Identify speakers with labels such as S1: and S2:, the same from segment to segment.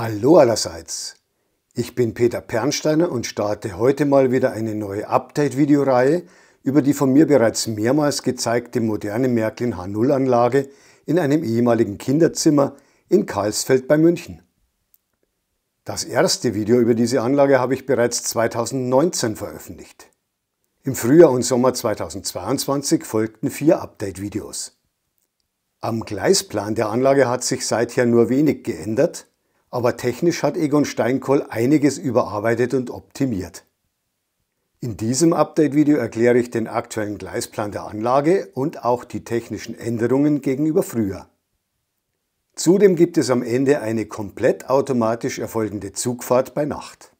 S1: Hallo allerseits, ich bin Peter Pernsteiner und starte heute mal wieder eine neue Update-Videoreihe über die von mir bereits mehrmals gezeigte moderne Märklin H0-Anlage in einem ehemaligen Kinderzimmer in Karlsfeld bei München. Das erste Video über diese Anlage habe ich bereits 2019 veröffentlicht. Im Frühjahr und Sommer 2022 folgten 4 Update-Videos. Am Gleisplan der Anlage hat sich seither nur wenig geändert, aber technisch hat Egon Steinkohl einiges überarbeitet und optimiert. In diesem Update-Video erkläre ich den aktuellen Gleisplan der Anlage und auch die technischen Änderungen gegenüber früher. Zudem gibt es am Ende eine komplett automatisch erfolgende Zugfahrt bei Nacht.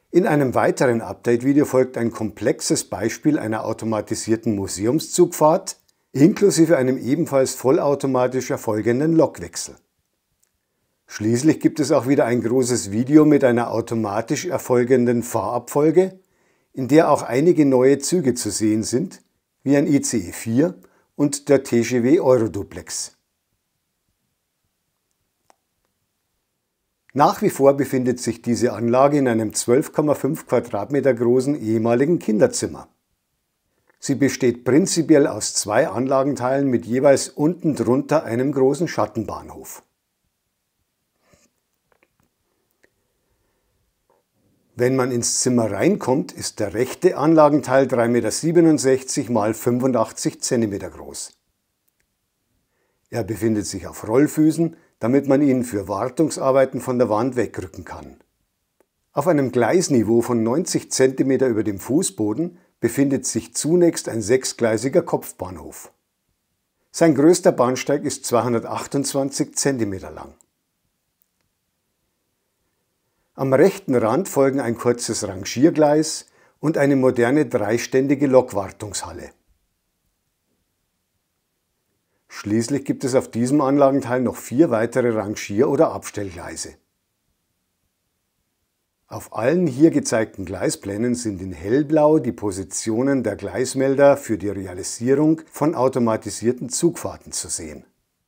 S1: In einem weiteren Update-Video folgt ein komplexes Beispiel einer automatisierten Museumszugfahrt inklusive einem ebenfalls vollautomatisch erfolgenden Lokwechsel. Schließlich gibt es auch wieder ein großes Video mit einer automatisch erfolgenden Fahrabfolge, in der auch einige neue Züge zu sehen sind, wie ein ICE 4 und der TGW Euroduplex. Nach wie vor befindet sich diese Anlage in einem 12,5 Quadratmeter großen ehemaligen Kinderzimmer. Sie besteht prinzipiell aus 2 Anlagenteilen mit jeweils unten drunter einem großen Schattenbahnhof. Wenn man ins Zimmer reinkommt, ist der rechte Anlagenteil 3,67 m x 85 cm groß. Er befindet sich auf Rollfüßen, damit man ihn für Wartungsarbeiten von der Wand wegrücken kann. Auf einem Gleisniveau von 90 cm über dem Fußboden befindet sich zunächst ein 6-gleisiger Kopfbahnhof. Sein größter Bahnsteig ist 228 cm lang. Am rechten Rand folgen ein kurzes Rangiergleis und eine moderne dreiständige Lokwartungshalle. Schließlich gibt es auf diesem Anlagenteil noch 4 weitere Rangier- oder Abstellgleise. Auf allen hier gezeigten Gleisplänen sind in hellblau die Positionen der Gleismelder für die Realisierung von automatisierten Zugfahrten zu sehen.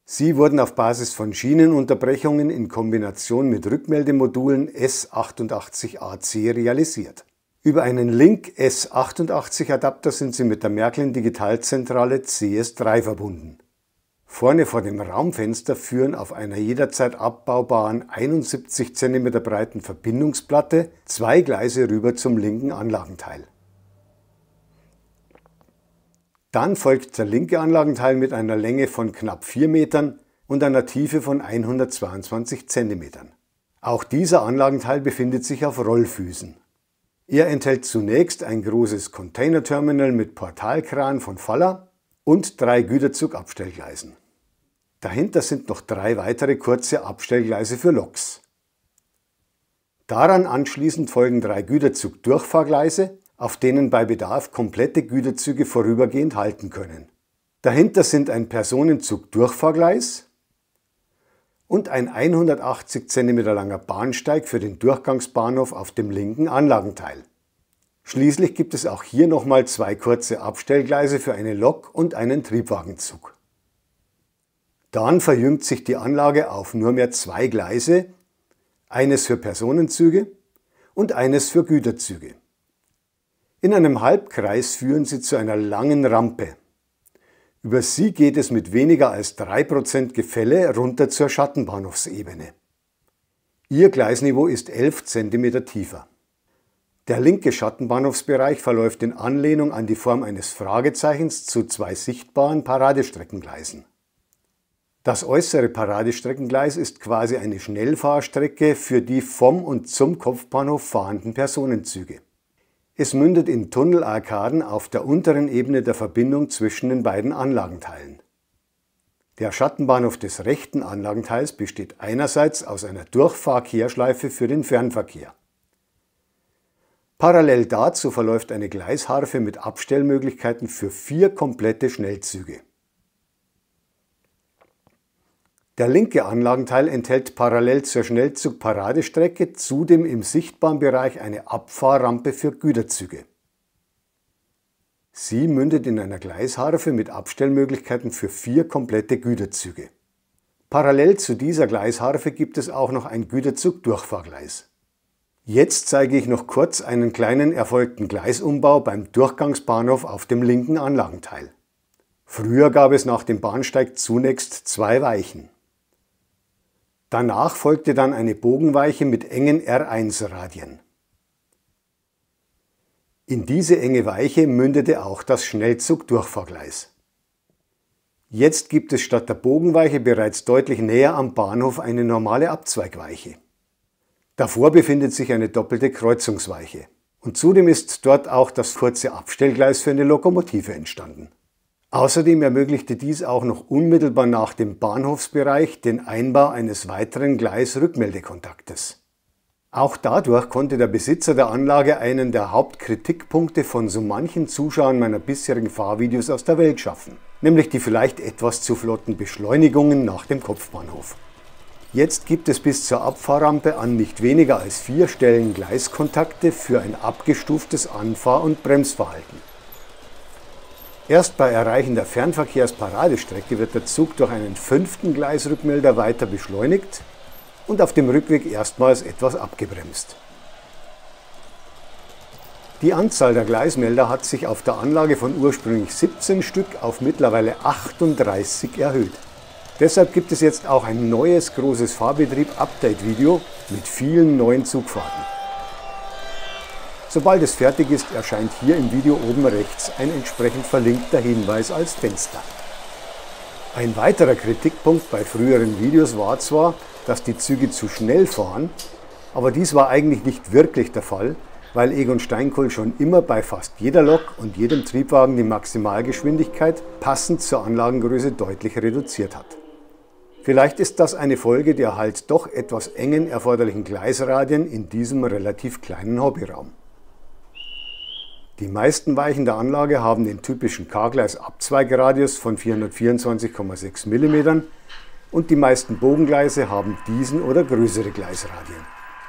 S1: Sie wurden auf Basis von Schienenunterbrechungen in Kombination mit Rückmeldemodulen S88AC realisiert. Über einen Link S88 Adapter sind sie mit der Märklin Digitalzentrale CS3 verbunden. Vorne vor dem Raumfenster führen auf einer jederzeit abbaubaren 71 cm breiten Verbindungsplatte 2 Gleise rüber zum linken Anlagenteil. Dann folgt der linke Anlagenteil mit einer Länge von knapp 4 Metern und einer Tiefe von 122 cm. Auch dieser Anlagenteil befindet sich auf Rollfüßen. Er enthält zunächst ein großes Containerterminal mit Portalkran von Faller und 3 Güterzugabstellgleisen. Dahinter sind noch 3 weitere kurze Abstellgleise für Loks. Daran anschließend folgen 3 Güterzugdurchfahrgleise, auf denen bei Bedarf komplette Güterzüge vorübergehend halten können. Dahinter sind ein Personenzug-Durchfahrgleis und ein 180 cm langer Bahnsteig für den Durchgangsbahnhof auf dem linken Anlagenteil. Schließlich gibt es auch hier nochmal 2 kurze Abstellgleise für eine Lok und einen Triebwagenzug. Dann verjüngt sich die Anlage auf nur mehr 2 Gleise, eines für Personenzüge und eines für Güterzüge. In einem Halbkreis führen sie zu einer langen Rampe. Über sie geht es mit weniger als 3% Gefälle runter zur Schattenbahnhofsebene. Ihr Gleisniveau ist 11 cm tiefer. Der linke Schattenbahnhofsbereich verläuft in Anlehnung an die Form eines Fragezeichens zu 2 sichtbaren Paradestreckengleisen. Das äußere Paradestreckengleis ist quasi eine Schnellfahrstrecke für die vom und zum Kopfbahnhof fahrenden Personenzüge. Es mündet in Tunnelarkaden auf der unteren Ebene der Verbindung zwischen den beiden Anlagenteilen. Der Schattenbahnhof des rechten Anlagenteils besteht einerseits aus einer Durchfahrkehrschleife für den Fernverkehr. Parallel dazu verläuft eine Gleisharfe mit Abstellmöglichkeiten für 4 komplette Schnellzüge. Der linke Anlagenteil enthält parallel zur Schnellzug-Paradestrecke zudem im sichtbaren Bereich eine Abfahrrampe für Güterzüge. Sie mündet in einer Gleisharfe mit Abstellmöglichkeiten für 4 komplette Güterzüge. Parallel zu dieser Gleisharfe gibt es auch noch ein Güterzug-Durchfahrgleis. Jetzt zeige ich noch kurz einen kleinen erfolgten Gleisumbau beim Durchgangsbahnhof auf dem linken Anlagenteil. Früher gab es nach dem Bahnsteig zunächst 2 Weichen. Danach folgte dann eine Bogenweiche mit engen R1-Radien. In diese enge Weiche mündete auch das Schnellzug-Durchfahrgleis. Jetzt gibt es statt der Bogenweiche bereits deutlich näher am Bahnhof eine normale Abzweigweiche. Davor befindet sich eine doppelte Kreuzungsweiche und zudem ist dort auch das Furzer Abstellgleis für eine Lokomotive entstanden. Außerdem ermöglichte dies auch noch unmittelbar nach dem Bahnhofsbereich den Einbau eines weiteren Gleisrückmeldekontaktes. Auch dadurch konnte der Besitzer der Anlage einen der Hauptkritikpunkte von so manchen Zuschauern meiner bisherigen Fahrvideos aus der Welt schaffen, nämlich die vielleicht etwas zu flotten Beschleunigungen nach dem Kopfbahnhof. Jetzt gibt es bis zur Abfahrrampe an nicht weniger als 4 Stellen Gleiskontakte für ein abgestuftes Anfahr- und Bremsverhalten. Erst bei Erreichen der Fernverkehrsparadestrecke wird der Zug durch einen 5. Gleisrückmelder weiter beschleunigt und auf dem Rückweg erstmals etwas abgebremst. Die Anzahl der Gleismelder hat sich auf der Anlage von ursprünglich 17 Stück auf mittlerweile 38 erhöht. Deshalb gibt es jetzt auch ein neues großes Fahrbetrieb-Update-Video mit vielen neuen Zugfahrten. Sobald es fertig ist, erscheint hier im Video oben rechts ein entsprechend verlinkter Hinweis als Fenster. Ein weiterer Kritikpunkt bei früheren Videos war zwar, dass die Züge zu schnell fahren, aber dies war eigentlich nicht wirklich der Fall, weil Egon Steinkohl schon immer bei fast jeder Lok und jedem Triebwagen die Maximalgeschwindigkeit passend zur Anlagengröße deutlich reduziert hat. Vielleicht ist das eine Folge der halt doch etwas engen erforderlichen Gleisradien in diesem relativ kleinen Hobbyraum. Die meisten Weichen der Anlage haben den typischen K-Gleis-Abzweigradius von 424,6 mm und die meisten Bogengleise haben diesen oder größere Gleisradien.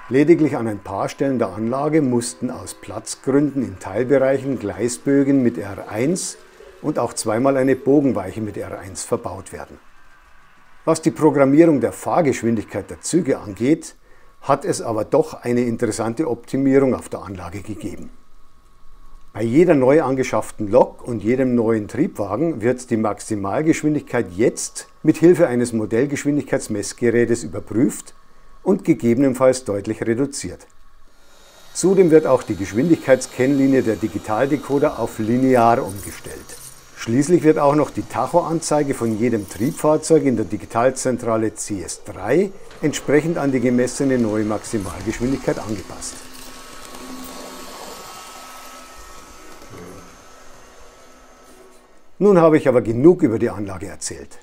S1: Lediglich an ein paar Stellen der Anlage mussten aus Platzgründen in Teilbereichen Gleisbögen mit R1 und auch zweimal eine Bogenweiche mit R1 verbaut werden. Was die Programmierung der Fahrgeschwindigkeit der Züge angeht, hat es aber doch eine interessante Optimierung auf der Anlage gegeben. Bei jeder neu angeschafften Lok und jedem neuen Triebwagen wird die Maximalgeschwindigkeit jetzt mit Hilfe eines Modellgeschwindigkeitsmessgerätes überprüft und gegebenenfalls deutlich reduziert. Zudem wird auch die Geschwindigkeitskennlinie der Digitaldecoder auf linear umgestellt. Schließlich wird auch noch die Tachoanzeige von jedem Triebfahrzeug in der Digitalzentrale CS3 entsprechend an die gemessene neue Maximalgeschwindigkeit angepasst. Nun habe ich aber genug über die Anlage erzählt.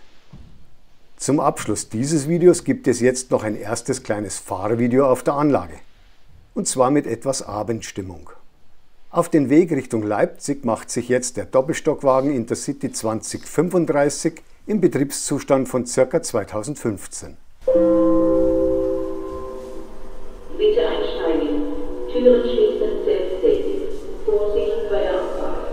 S1: Zum Abschluss dieses Videos gibt es jetzt noch ein erstes kleines Fahrvideo auf der Anlage. Und zwar mit etwas Abendstimmung. Auf den Weg Richtung Leipzig macht sich jetzt der Doppelstockwagen Intercity 2035 im Betriebszustand von ca. 2015.
S2: Bitte einsteigen. Türen schließen selbsttätig. Vorsicht bei der Abfahrt.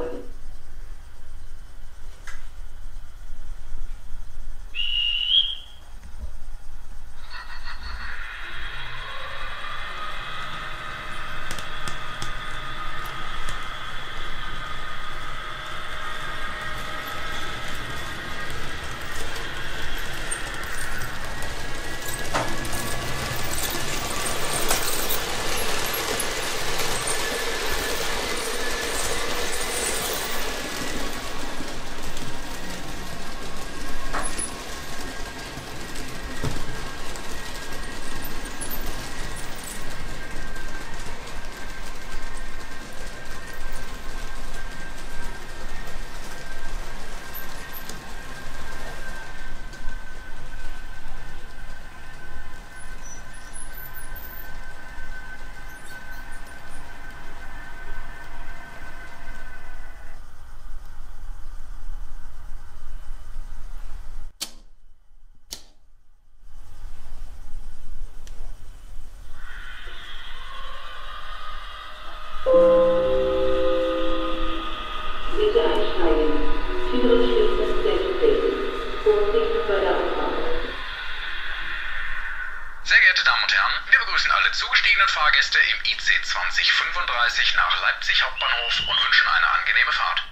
S3: Sehr geehrte Damen und Herren, wir begrüßen alle zugestiegenen Fahrgäste im IC 2035 nach Leipzig Hauptbahnhof und wünschen eine angenehme Fahrt.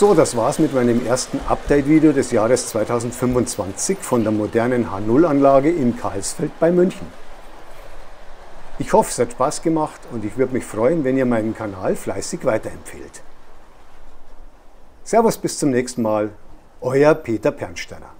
S1: So, das war's mit meinem ersten Update-Video des Jahres 2025 von der modernen H0-Anlage in Karlsfeld bei München. Ich hoffe, es hat Spaß gemacht und ich würde mich freuen, wenn ihr meinen Kanal fleißig weiterempfehlt. Servus, bis zum nächsten Mal, euer Peter Pernsteiner.